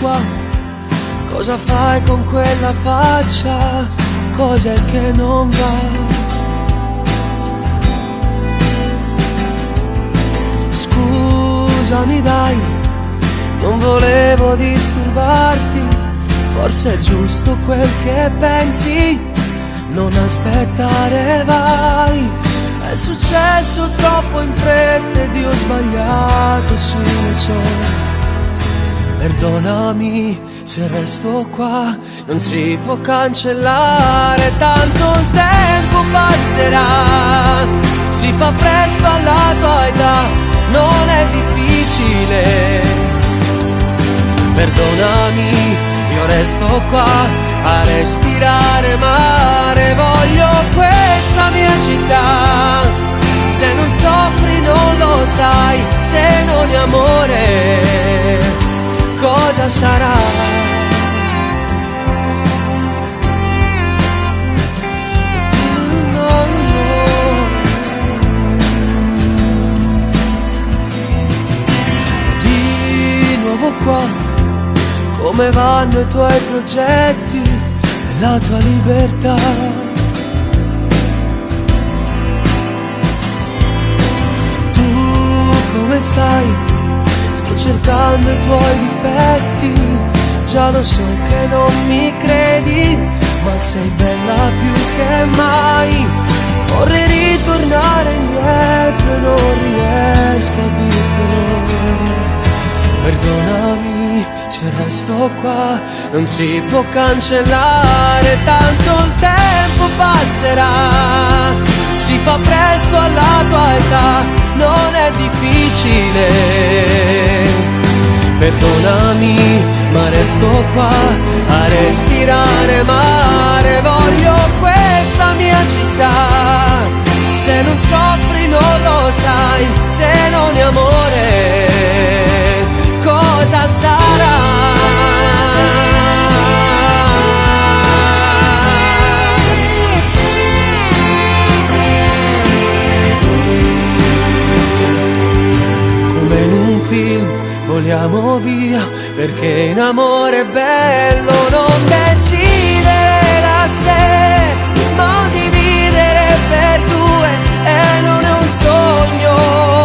qua, cosa fai con quella faccia? Cos'è che non va? Scusami dai, non volevo disturbarti, forse è giusto quel che pensi, non aspettare vai. È successo troppo in fretta ed io ho sbagliato, sì lo so. Perdonami se resto qua, non si può cancellare, tanto il tempo passerà. Si fa presto alla tua età, non è difficile. Perdonami, io resto qua a respirare mare, voglio questa mia città. Se non soffri non lo sai, se non è amore, cosa sarà? Di nuovo qua, come vanno i tuoi progetti e la tua libertà? Tu come stai? Sto cercando i tuoi difetti, già lo so che non mi credi, ma sei bella più che mai. Vorrei ritornare indietro e non riesco a dirtelo. Perdonami se resto qua, non si può cancellare, tanto il tempo passerà. Si fa presto alla tua età, non è difficile. Perdonami, ma resto qua a respirare mare, voglio questa mia città. Se non soffri non lo sai, se non è amore, cosa sarà? Come in un film voliamo via, perché in amore è bello non decidere da sé, ma dividere per due, e non è un sogno.